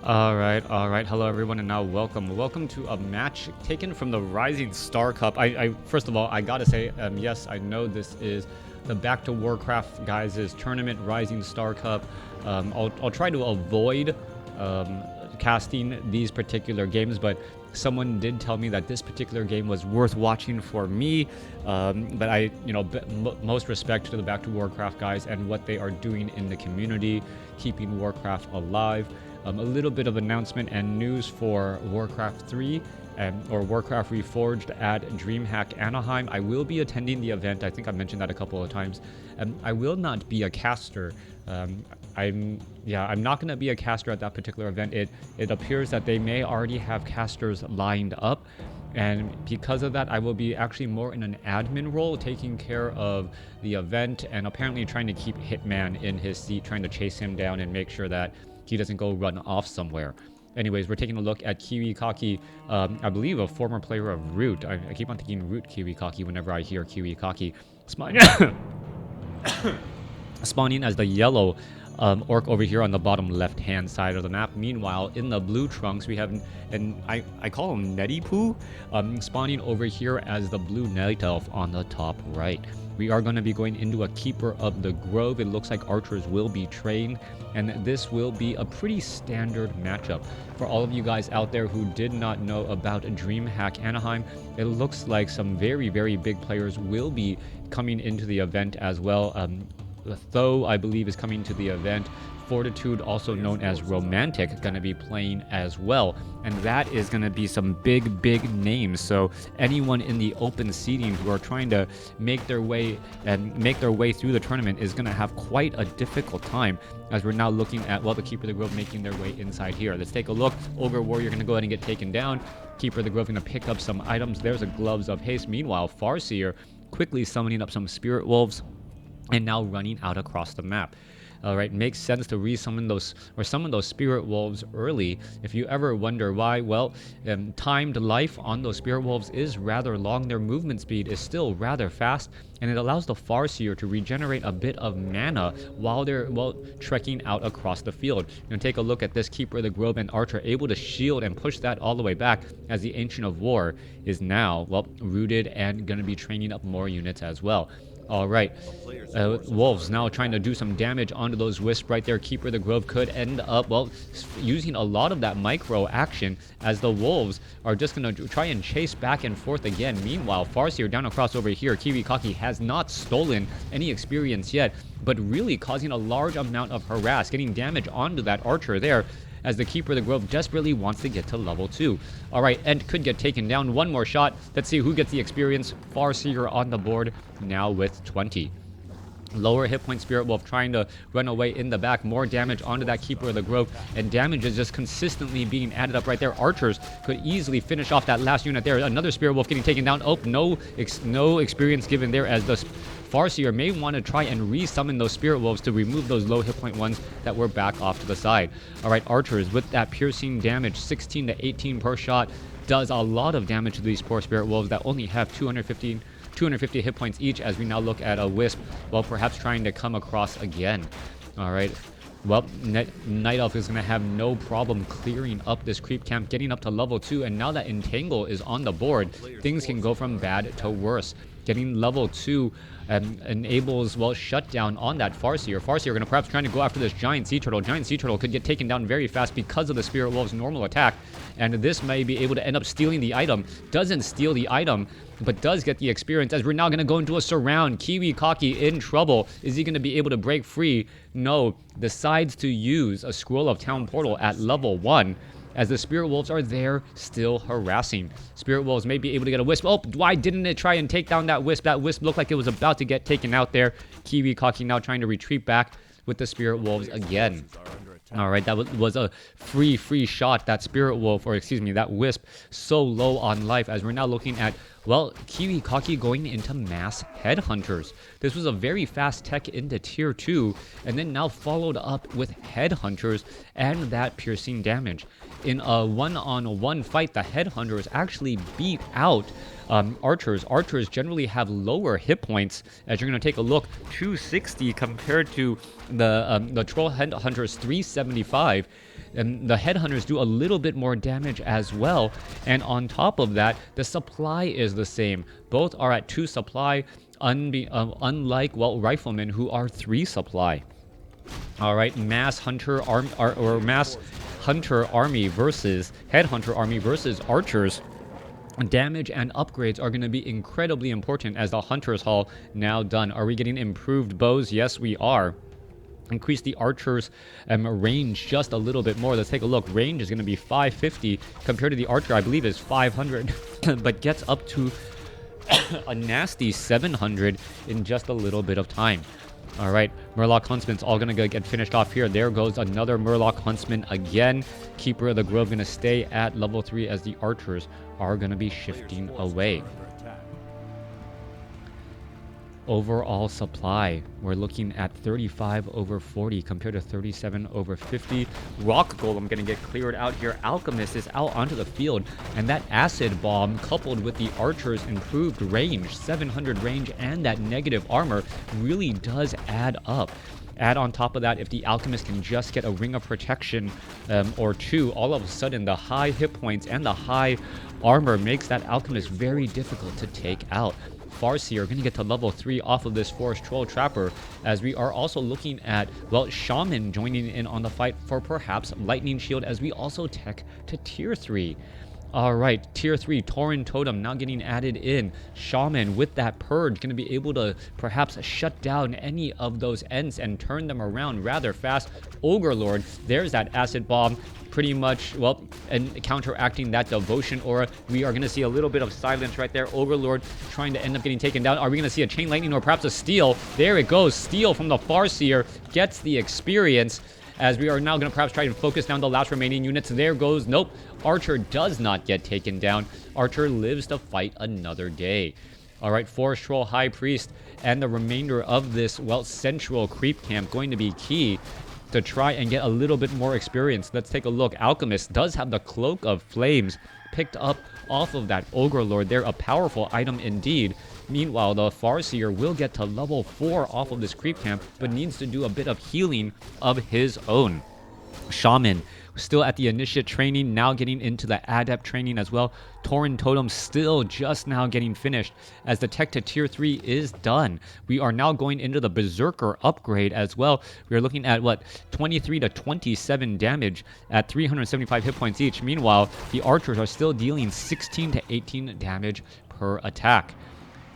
All right. Hello, everyone, and now welcome to a match taken from the Ryzing Star Cup. I first of all, I gotta say, yes, I know this is the Back to WarCraft guys' tournament, Ryzing Star Cup. I'll try to avoid casting these particular games, but someone did tell me that this particular game was worth watching for me. But I, most respect to the Back to WarCraft guys and what they are doing in the community, keeping WarCraft alive. A little bit of announcement and news for WarCraft 3 or WarCraft Reforged at DreamHack Anaheim. I will be attending the event. I think I mentioned that a couple of times. I will not be a caster. I'm not going to be a caster at that particular event. It appears that they may already have casters lined up. And because of that, I will be actually more in an admin role, taking care of the event and apparently trying to keep Hitman in his seat, trying to chase him down and make sure that he doesn't go run off somewhere. Anyways, we're taking a look at KiWiKaKi, I believe a former player of Root. I keep on thinking Root KiWiKaKi whenever I hear KiWiKaKi. Spawning as the yellow orc over here on the bottom left-hand side of the map. Meanwhile, in the blue trunks, we have, and I call him Neytpoh, spawning over here as the blue night elf on the top right. We are going to be going into a Keeper of the Grove. It looks like archers will be trained, and this will be a pretty standard matchup. For all of you guys out there who did not know about DreamHack Anaheim, it looks like some very, very big players will be coming into the event as well. Though I believe is coming to the event. Fortitude, also known as Romantic, going to be playing as well, and that is going to be some big names. So anyone in the open seating who are trying to make their way through the tournament is going to have quite a difficult time, as we're now looking at, well, the Keeper of the Grove making their way inside here. Let's take a look. Ogre Warrior going to go ahead and get taken down. Keeper of the Grove going to pick up some items. There's a Gloves of Haste. Meanwhile, Farseer quickly summoning up some Spirit Wolves and now running out across the map. Alright, makes sense to resummon those or summon those Spirit Wolves early. If you ever wonder why, well, timed life on those Spirit Wolves is rather long. Their movement speed is still rather fast, and it allows the Farseer to regenerate a bit of mana while they're, well, trekking out across the field. And take a look at this Keeper of the Grove and Archer able to shield and push that all the way back, as the Ancient of War is now, well, rooted and going to be training up more units as well. Alright, Wolves now trying to do some damage onto those Wisps right there. Keeper of the Grove could end up, well, using a lot of that micro action, as the Wolves are just going to try and chase back and forth again. Meanwhile, Farseer down across over here. KiWiKaKi has not stolen any experience yet, but really causing a large amount of harass, getting damage onto that Archer there, as the Keeper of the Grove desperately wants to get to level 2. Alright, and could get taken down. One more shot. Let's see who gets the experience. Farseer on the board now with 20. Lower hit point Spirit Wolf trying to run away in the back. More damage onto that Keeper of the Grove, and damage is just consistently being added up right there. Archers could easily finish off that last unit there. Another Spirit Wolf getting taken down. Oh, no experience given there, as the Farseer may want to try and resummon those Spirit Wolves to remove those low hit point ones that were back off to the side. Alright, Archers with that piercing damage, 16 to 18 per shot, does a lot of damage to these poor Spirit Wolves that only have 250 hit points each, as we now look at a Wisp, well, perhaps trying to come across again. Alright, well, Night Elf is going to have no problem clearing up this creep camp, getting up to level 2, and now that Entangle is on the board, things can go from bad to worse. Getting level 2 enables, well, shutdown on that Farseer. Farseer going to perhaps trying to go after this Giant Sea Turtle. Giant Sea Turtle could get taken down very fast because of the Spirit Wolf's normal attack, and this may be able to end up stealing the item. Doesn't steal the item, but does get the experience, as we're now going to go into a surround. KiWiKaKi in trouble. Is he going to be able to break free? No. Decides to use a Scroll of Town Portal at level 1. As the Spirit Wolves are there, still harassing. Spirit Wolves may be able to get a Wisp. Oh, why didn't it try and take down that Wisp? That Wisp looked like it was about to get taken out there. KiWiKaKi now trying to retreat back with the Spirit Wolves again. Alright, that was a free shot. That Spirit Wolf, or excuse me, that Wisp, so low on life, as we're now looking at, well, KiWiKaKi going into mass Headhunters. This was a very fast tech into tier 2, and then now followed up with Headhunters and that piercing damage. In a one-on-one fight, the Headhunters actually beat out archers. Archers generally have lower hit points, as you're going to take a look. 260 compared to the Troll Headhunters 375. And the Headhunters do a little bit more damage as well. And on top of that, the supply is the same. Both are at 2 supply, unlike, well, Riflemen, who are 3 supply. All right, Mass Hunter Mass Hunter Army versus Headhunter Army versus Archers. Damage and upgrades are going to be incredibly important as the Hunter's Hall now done. Are we getting improved bows? Yes, we are. Increase the Archer's range just a little bit more. Let's take a look. Range is going to be 550 compared to the Archer, I believe, is 500, but gets up to a nasty 700 in just a little bit of time. All right, Murloc Huntsman's all going to get finished off here. There goes another Murloc Huntsman again. Keeper of the Grove going to stay at level 3 as the Archers are going to be shifting away. Overall supply, we're looking at 35 over 40 compared to 37 over 50. Rock Golem going to get cleared out here. Alchemist is out onto the field, and that Acid Bomb coupled with the Archer's improved range, 700 range, and that negative armor really does add up. Add on top of that, if the Alchemist can just get a Ring of Protection or 2, all of a sudden the high hit points and the high armor makes that Alchemist very difficult to take out. Farseer going to get to level 3 off of this Forest Troll Trapper, as we are also looking at, well, Shaman joining in on the fight for perhaps Lightning Shield, as we also tech to tier 3. Alright, tier 3, Torian Totem now getting added in. Shaman with that Purge going to be able to perhaps shut down any of those Ents and turn them around rather fast. Ogre Lord, there's that Acid Bomb, pretty much, well, and counteracting that Devotion Aura. We are going to see a little bit of silence right there. Ogre Lord trying to end up getting taken down. Are we going to see a Chain Lightning or perhaps a Steal? There it goes. Steal from the Farseer gets the experience, as we are now going to perhaps try to focus down the last remaining units. There goes, nope. Archer does not get taken down. Archer lives to fight another day. All right, Forest Troll High Priest and the remainder of this, well, central creep camp going to be key to try and get a little bit more experience. Let's take a look. Alchemist does have the Cloak of Flames picked up off of that Ogre Lord. They're a powerful item indeed. Meanwhile, the Farseer will get to level 4 off of this creep camp, but needs to do a bit of healing of his own. Shaman still at the Initiate training, now getting into the Adept training as well. Torian Totem still just now getting finished, as the tech to tier 3 is done. We are now going into the Berserker upgrade as well. We are looking at, what, 23 to 27 damage at 375 hit points each. Meanwhile, the Archers are still dealing 16 to 18 damage per attack.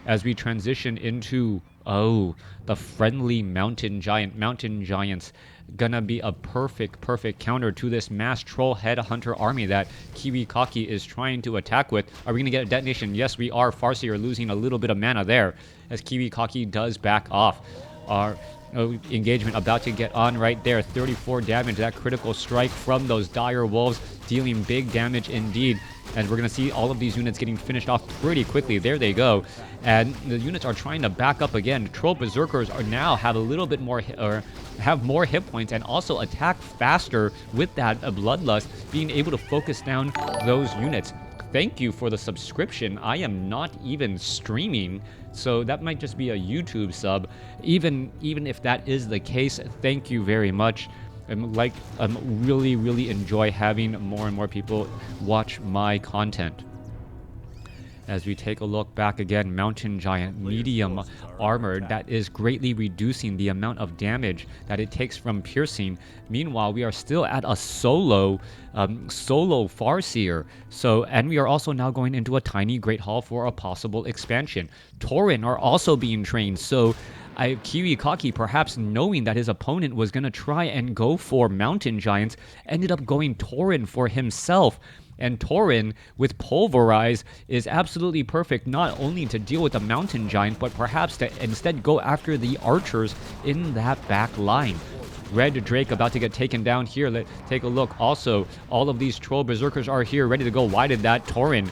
As we transition into, oh, the friendly Mountain Giant. Mountain Giants gonna be a perfect counter to this Mass Troll Headhunter army that KiWiKaKi is trying to attack with. Are we gonna get a detonation? Yes, we are. Farseer losing a little bit of mana there, as KiWiKaKi does back off. Our engagement about to get on right there. 34 damage, that critical strike from those dire wolves, dealing big damage indeed. And we're going to see all of these units getting finished off pretty quickly. There they go. And the units are trying to back up again. Troll Berserkers are now have a little bit more, or have more hit points, and also attack faster with that Bloodlust, being able to focus down those units. Thank you for the subscription. I am not even streaming, so that might just be a YouTube sub. Even if that is the case, thank you very much. Really enjoy having more and more people watch my content. As we take a look back again, Mountain Giant, medium armored, that is greatly reducing the amount of damage that it takes from piercing. Meanwhile, we are still at a solo Farseer. So, and we are also now going into a tiny Great Hall for a possible expansion. Torian are also being trained, so KiWiKaKi, perhaps knowing that his opponent was going to try and go for Mountain Giants, ended up going Torian for himself. And Torian, with Pulverize, is absolutely perfect, not only to deal with the Mountain Giant, but perhaps to instead go after the Archers in that back line. Red Drake about to get taken down here. Let's take a look. Also, all of these Troll Berserkers are here, ready to go. Why did that Torian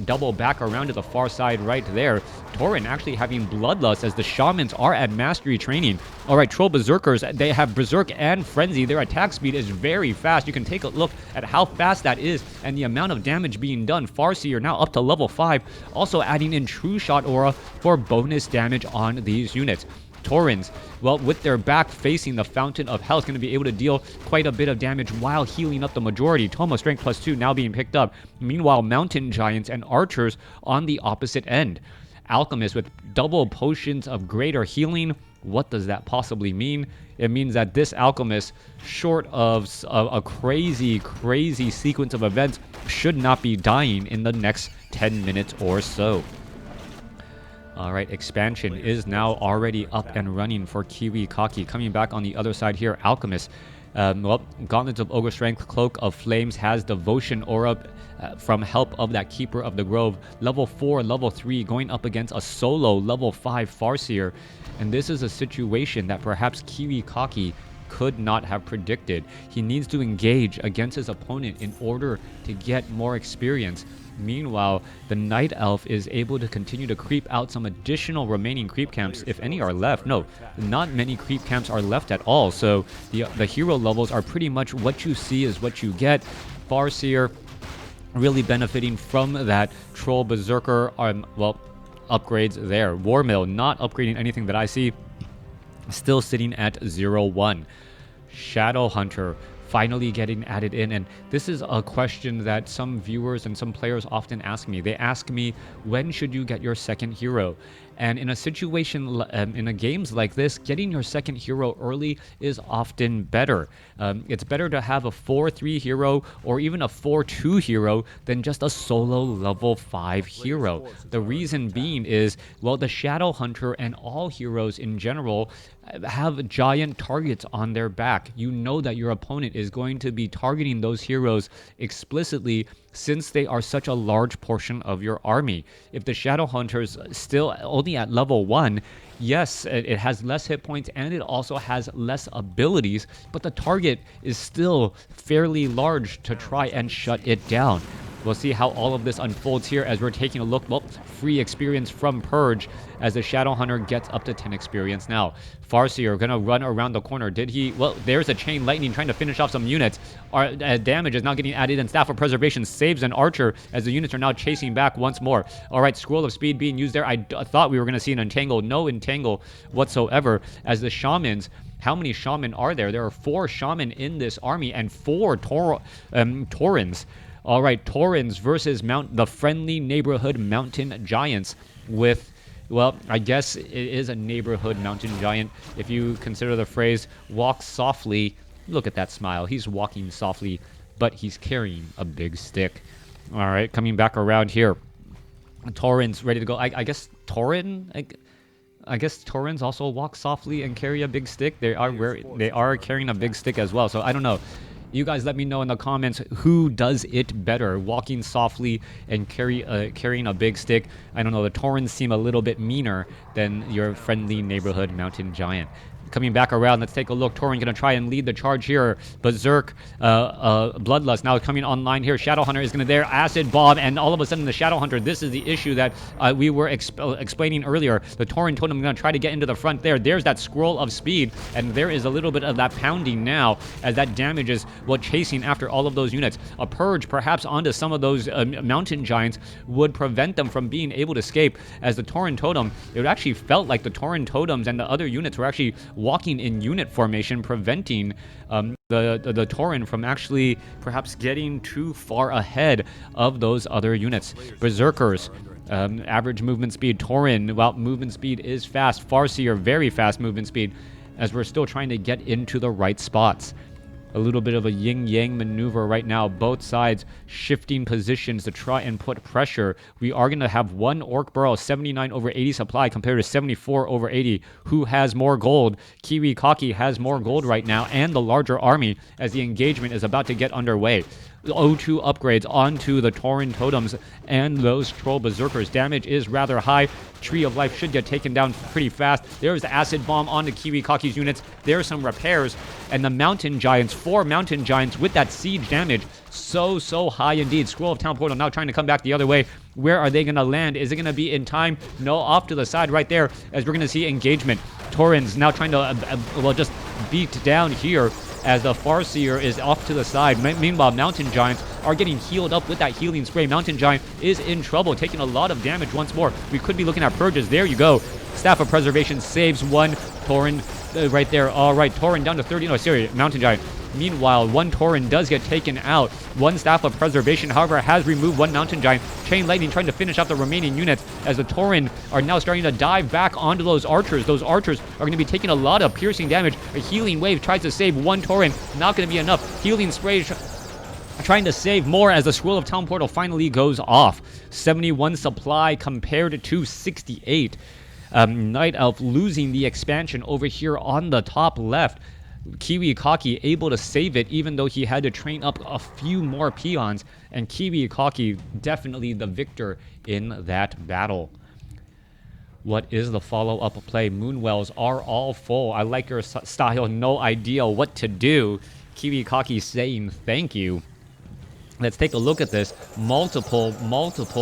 double back around to the far side right there? Torian actually having Bloodlust, as the Shamans are at Mastery training. All right, Troll Berserkers, they have Berserk and Frenzy. Their attack speed is very fast. You can take a look at how fast that is and the amount of damage being done. Farseer now up to level 5, also adding in True Shot Aura for bonus damage on these units. Taurens, well, with their back facing the Fountain of Hell, is going to be able to deal quite a bit of damage while healing up the majority. Tomo Strength +2 now being picked up. Meanwhile, Mountain Giants and Archers on the opposite end. Alchemists with double potions of greater healing. What does that possibly mean? It means that this Alchemist, short of a crazy sequence of events, should not be dying in the next 10 minutes or so. Alright, expansion is now already up and running for KiWiKaKi. Coming back on the other side here, Alchemist. Well, Gauntlets of Ogre Strength, Cloak of Flames has Devotion Aura from help of that Keeper of the Grove. Level 4, level 3, going up against a solo level 5 Farseer. And this is a situation that perhaps KiWiKaKi could not have predicted. He needs to engage against his opponent in order to get more experience. Meanwhile, the Night Elf is able to continue to creep out some additional remaining creep camps, if any are left. No, not many creep camps are left at all, so the hero levels are pretty much what you see is what you get. Farseer really benefiting from that Troll Berserker, well, upgrades there. Warmill not upgrading anything that I see, still sitting at 0-1. Shadowhunter finally getting added in, and this is a question that some viewers and some players often ask me. They ask me, when should you get your second hero? And in a situation, in a games like this, getting your second hero early is often better. It's better to have a 4-3 hero or even a 4-2 hero than just a solo level 5 hero. The reason being is, well, the Shadowhunter and all heroes in general have giant targets on their back. You know that your opponent is going to be targeting those heroes explicitly since they are such a large portion of your army. If the Shadowhunter's still only at level 1, yes, it has less hit points and it also has less abilities, but the target is still fairly large to try and shut it down. We'll see how all of this unfolds here as we're taking a look. Well, free experience from Purge as the Shadowhunter gets up to 10 experience now. Farseer gonna run around the corner. Did he? Well, there's a Chain Lightning trying to finish off some units. Our damage is now getting added, and Staff of Preservation saves an Archer as the units are now chasing back once more. All right, Scroll of Speed being used there. I thought we were gonna see an Entangle. No Entangle whatsoever as the Shamans. How many Shaman are there? There are 4 Shaman in this army and 4 Taurens. All right, Taurens versus the friendly neighborhood mountain giants with, well, I guess it is a neighborhood mountain giant. If you consider the phrase, walk softly, look at that smile. He's walking softly, but he's carrying a big stick. All right, coming back around here. Taurens ready to go. I guess Torian, I guess Taurens also walk softly and carry a big stick. They are carrying a big stick as well, so I don't know. You guys let me know in the comments who does it better, walking softly and carrying a big stick. I don't know, the Taurens seem a little bit meaner than your friendly neighborhood mountain giant. Coming back around, let's take a look. Torian gonna try and lead the charge here. Berserk, Bloodlust now coming online here. Shadowhunter is gonna there, Acid Bomb, and all of a sudden the Shadowhunter, this is the issue that we were explaining earlier. The Torian Totem gonna try to get into the front there. There's that Scroll of Speed, and there is a little bit of that pounding now as that damage is chasing after all of those units. A Purge perhaps onto some of those mountain giants would prevent them from being able to escape as the Torian Totem, it actually felt like the Torian Totems and the other units were actually walking in unit formation, preventing the Torian from actually perhaps getting too far ahead of those other units. Berserkers, average movement speed. Torian, well, movement speed is fast. Farseer, very fast movement speed, as we're still trying to get into the right spots. A little bit of a yin-yang maneuver right now. Both sides shifting positions to try and put pressure. We are going to have one Orc Burrow, 79 over 80 supply compared to 74 over 80. Who has more gold? KiWiKaKi has more gold right now and the larger army as the engagement is about to get underway. O2 upgrades onto the Tauren Totems and those Troll Berserkers. Damage is rather high. Tree of Life should get taken down pretty fast. There's the Acid Bomb onto KiWiKaKi's units. There's some repairs. And the Mountain Giants, 4 Mountain Giants with that siege damage. So high indeed. Scroll of Town Portal now trying to come back the other way. Where are they going to land? Is it going to be in time? No, off to the side right there as we're going to see engagement. Taurens now trying to, well, just beat down here as the Farseer is off to the side. Meanwhile, Mountain Giants are getting healed up with that healing spray. Mountain Giant is in trouble, taking a lot of damage once more. We could be looking at purges. There you go. Staff of Preservation saves one. Torian right there. All right, Torian down to 30. No, sorry, Mountain Giant. Meanwhile, one Torian does get taken out. One Staff of Preservation, however, has removed one Mountain Giant. Chain Lightning trying to finish off the remaining units as the Torian are now starting to dive back onto those archers. Those archers are going to be taking a lot of piercing damage. A Healing Wave tries to save one Torian. Not going to be enough. Healing Spray trying to save more as the Scroll of Town Portal finally goes off. 71 supply compared to 68. Night Elf losing the expansion over here on the top left. KiWiKaKi able to save it even though he had to train up a few more peons, and KiWiKaKi definitely the victor in that battle. What is the follow-up play? Moonwells are all full. I like your style. No idea what to do. KiWiKaKi saying thank you. Let's take a look at this. Multiple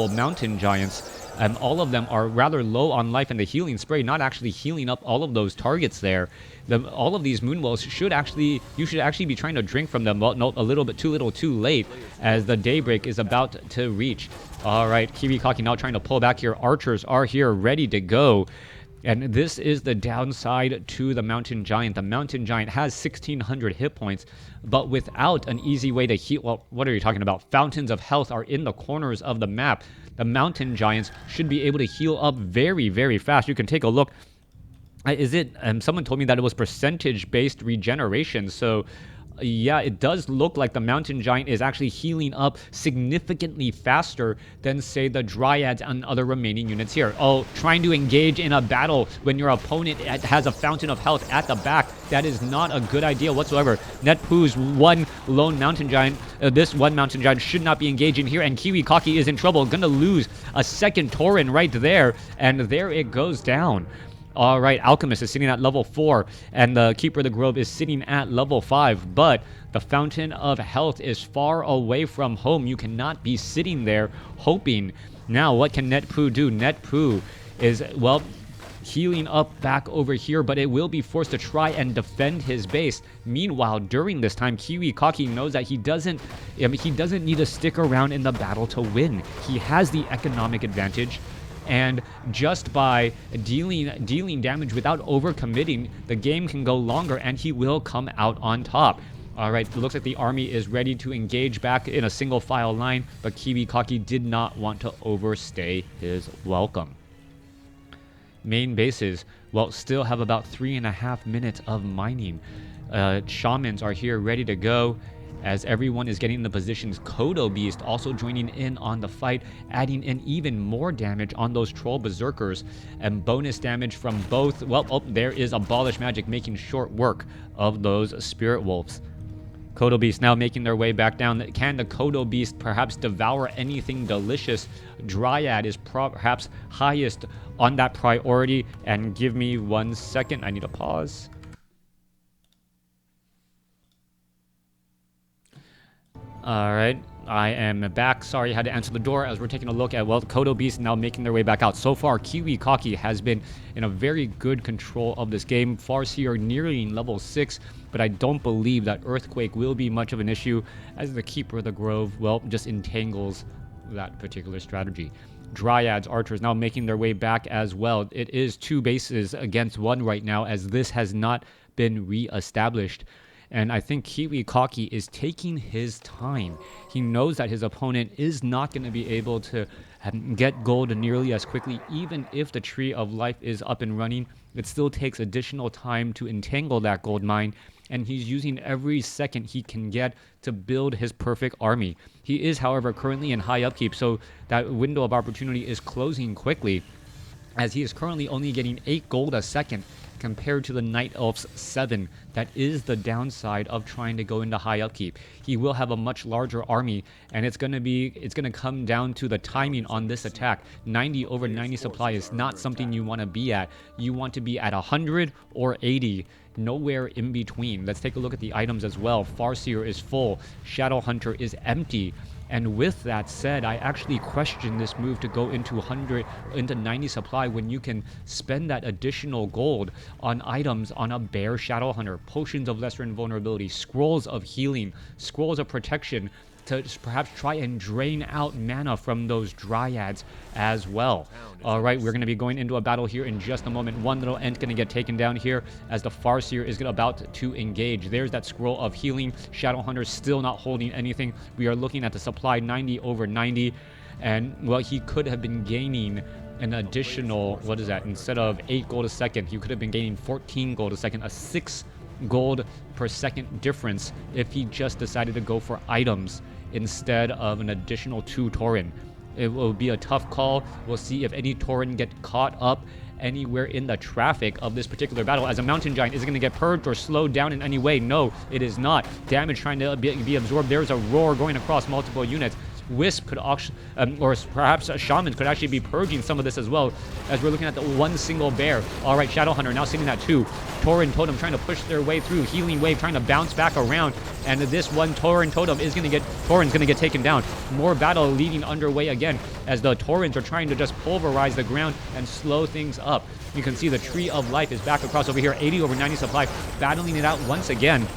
Mountain Giants. All of them are rather low on life, and the Healing Spray not actually healing up all of those targets there. All of these Moonwells you should actually be trying to drink from them, but no, a little bit too little too late as the daybreak is about to reach. All right, KiWiKaKi now trying to pull back here. Archers are here ready to go. And this is the downside to the Mountain Giant. The Mountain Giant has 1,600 hit points, but without an easy way to heal. Well, what are you talking about? Fountains of health are in the corners of the map. The Mountain Giants should be able to heal up very, very fast. You can take a look. Is it? Someone told me that it was percentage-based regeneration. So, yeah, it does look like the Mountain Giant is actually healing up significantly faster than, say, the Dryads and other remaining units here. Oh, trying to engage in a battle when your opponent has a Fountain of Health at the back. That is not a good idea whatsoever. Neytpoh's one lone Mountain Giant, this one Mountain Giant should not be engaging here, and KiWiKaKi is in trouble. Gonna lose a second Torian right there, and there it goes down. All right, Alchemist is sitting at level 4, and the Keeper of the Grove is sitting at level 5, but the Fountain of Health is far away from home. You cannot be sitting there hoping. Now, what can Neytpoh do? Neytpoh is, well, healing up back over here, but it will be forced to try and defend his base. Meanwhile, during this time, KiWiKaKi knows that he doesn't need to stick around in the battle to win. He has the economic advantage. And just by dealing damage without overcommitting, the game can go longer and he will come out on top. All right, it looks like the army is ready to engage back in a single file line, but KiWiKaKi did not want to overstay his welcome. Main bases, well, still have about 3.5 minutes of mining. Shamans are here ready to go. As everyone is getting in the positions, Kodo Beast also joining in on the fight, adding in even more damage on those Troll Berserkers, and bonus damage from both. Well, oh, there is Abolish Magic making short work of those Spirit Wolves. Kodo Beast now making their way back down. Can the Kodo Beast perhaps devour anything delicious? Dryad is perhaps highest on that priority. And give me 1 second, I need a pause. All right, I am back. Sorry, I had to answer the door as we're taking a look at, well, Kodo Beast now making their way back out. So far, KiWiKaKi has been in a very good control of this game. Farseer nearing level 6, but I don't believe that Earthquake will be much of an issue as the Keeper of the Grove, well, just entangles that particular strategy. Dryads, Archers now making their way back as well. It is 2 bases against 1 right now as this has not been re-established. And I think KiWiKaKi is taking his time. He knows that his opponent is not going to be able to get gold nearly as quickly. Even if the Tree of Life is up and running, it still takes additional time to entangle that gold mine. And he's using every second he can get to build his perfect army. He is, however, currently in high upkeep, so that window of opportunity is closing quickly, as he is currently only getting 8 gold a second compared to the Night Elf's 7. That is the downside of trying to go into high upkeep. He will have a much larger army, and it's going to come down to the timing on this attack. 90 over 90 supply is not something you want to be at. You want to be at 100 or 80, nowhere in between. Let's take a look at the items as well. Farseer is full. Shadow Hunter is empty. And with that said, I actually question this move to go into 90 supply when you can spend that additional gold on items on a bare Shadow Hunter. Potions of Lesser Invulnerability, Scrolls of Healing, Scrolls of Protection, to perhaps try and drain out mana from those Dryads as well. All right, we're going to be going into a battle here in just a moment. One little Ent going to get taken down here as the Farseer is about to engage. There's that scroll of healing. Shadowhunter still not holding anything. We are looking at the supply 90 over 90. And, well, he could have been gaining an additional, what is that? Instead of 8 gold a second, he could have been gaining 14 gold a second, a 6 gold per second difference if he just decided to go for items instead of an additional 2 Torian. It will be a tough call. We'll see if any Torian get caught up anywhere in the traffic of this particular battle, as a mountain giant is going to get purged or slowed down in any way. No, it is not. Damage trying to be absorbed. There's a roar going across multiple units. Wisp could or perhaps a shaman could actually be purging some of this as well, as we're looking at the one single bear. All right, Shadowhunter now sitting at 2. Tauren Totem trying to push their way through. Healing Wave trying to bounce back around, and this one Tauren Totem is going to get taken down. More battle leading underway again, as the Taurens are trying to just pulverize the ground and slow things up. You can see the Tree of Life is back across over here. 80 over 90 supply, battling it out once again.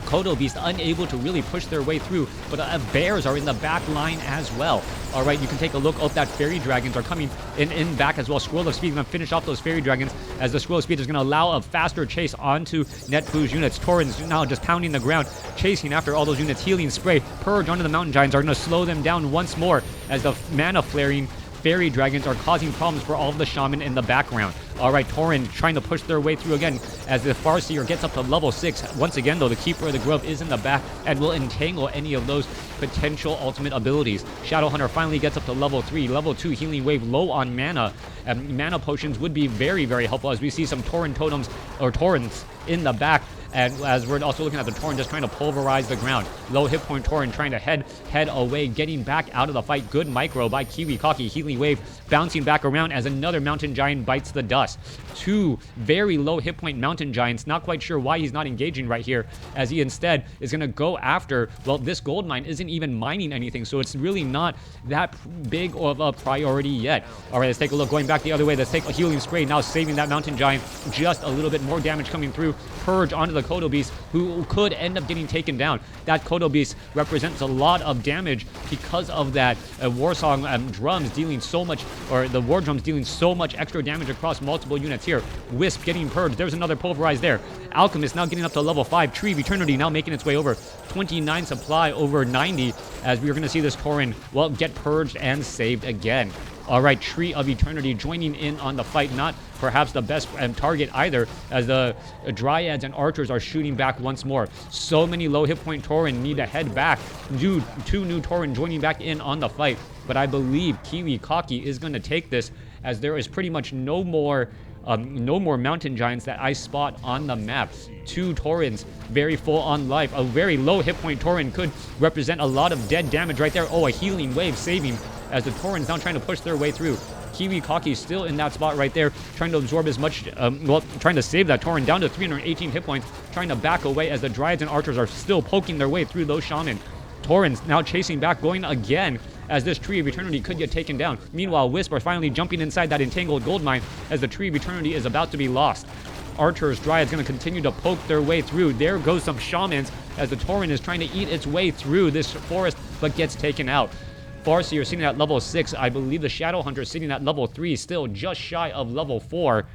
Kodo Beast unable to really push their way through, but bears are in the back line as well. All right, you can take a look. Oh, that Fairy Dragons are coming in back as well. Scroll of Speed is going to finish off those Fairy Dragons, as the Scroll of Speed is going to allow a faster chase onto Neytpoh's units. Taurens now just pounding the ground, chasing after all those units. Healing Spray, Purge onto the Mountain Giants are going to slow them down once more, as the mana flaring Fairy Dragons are causing problems for all of the Shaman in the background. All right, Tauren trying to push their way through again, as the Farseer gets up to level 6. Once again, though, the Keeper of the Grove is in the back and will entangle any of those potential ultimate abilities. Shadowhunter finally gets up to level 3. Level 2 Healing Wave low on mana. Mana potions would be very, very helpful, as we see some Tauren Totems or Taurens in the back. And as we're also looking at the Tauren just trying to pulverize the ground. Low hit point Tauren trying to head away, getting back out of the fight. Good micro by KiWiKaKi. Healing Wave bouncing back around as another Mountain Giant bites the dust. 2 very low hit point Mountain Giants. Not quite sure why he's not engaging right here, as he instead is going to go after, well, this gold mine isn't even mining anything, so it's really not that big of a priority yet. All right, let's take a look. Going back the other way, let's take a Healing Spray, now saving that Mountain Giant. Just a little bit more damage coming through. Purge onto the Kodo Beast, who could end up getting taken down. That Kodo Beast represents a lot of damage because of that Warsong drums dealing so much, or the War Drums dealing so much extra damage across multiple units here. Wisp getting purged. There's another pulverize there. Alchemist now getting up to level 5. Tree of Eternity now making its way over. 29 supply over 90, as we're going to see this Tauren, well, get purged and saved again. All right, Tree of Eternity joining in on the fight. Not perhaps the best target either, as the Dryads and Archers are shooting back once more. So many low hit point Tauren need to head back. Dude, 2 new Tauren joining back in on the fight. But I believe KiWiKaKi is going to take this, as there is pretty much no more Mountain Giants that I spot on the map. 2 Taurens, very full on life. A very low hit point Tauren could represent a lot of dead damage right there. Oh, a Healing Wave saving, as the Taurens now trying to push their way through. KiWiKaKi still in that spot right there, trying to absorb as much, trying to save that Tauren down to 318 hit points, trying to back away as the Dryads and Archers are still poking their way through those Shaman. Taurens now chasing back, going again, as this Tree of Eternity could get taken down. Meanwhile, Wisp are finally jumping inside that entangled gold mine, as the Tree of Eternity is about to be lost. Archers, Dryads going to continue to poke their way through. There goes some Shamans, as the Tauren is trying to eat its way through this forest, but gets taken out. Farseer sitting at level 6. I believe the Shadowhunter sitting at level 3, still just shy of level 4.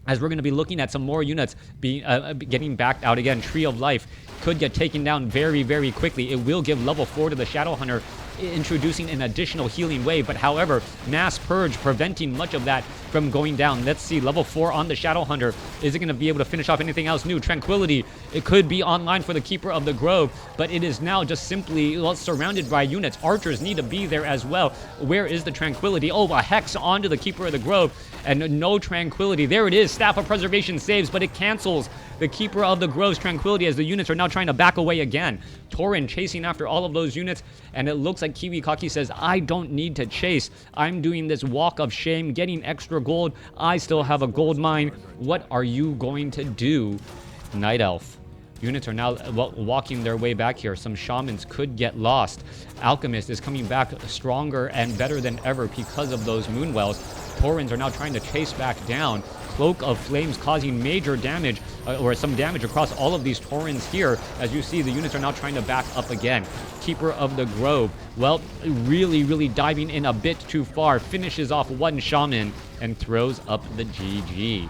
As we're going to be looking at some more units getting backed out again. Tree of Life could get taken down very, very quickly. It will give level 4 to the Shadowhunter, introducing an additional Healing Wave, but however, Mass Purge preventing much of that from going down. Let's see, level 4 on the Shadowhunter. Is it going to be able to finish off anything else new? Tranquility, it could be online for the Keeper of the Grove, but it is now just simply, well, surrounded by units. Archers need to be there as well. Where is the Tranquility? Oh, a Hex onto the Keeper of the Grove, and no Tranquility. There it is. Staff of Preservation saves, but it cancels the Keeper of the Grove's Tranquility, as the units are now trying to back away again. Tauren chasing after all of those units, and it looks like KiWiKaKi says, I don't need to chase. I'm doing this walk of shame, getting extra gold. I still have a gold mine. What are you going to do, Night Elf? Units are now walking their way back here. Some Shamans could get lost. Alchemist is coming back stronger and better than ever because of those Moonwells. Taurens are now trying to chase back down. Cloak of Flames causing major damage, or some damage across all of these Taurens here. As you see, the units are now trying to back up again. Keeper of the Grove, well, really diving in a bit too far, finishes off one Shaman and throws up the GG.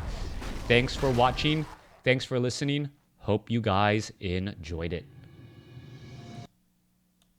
Thanks for watching. Thanks for listening. Hope you guys enjoyed it.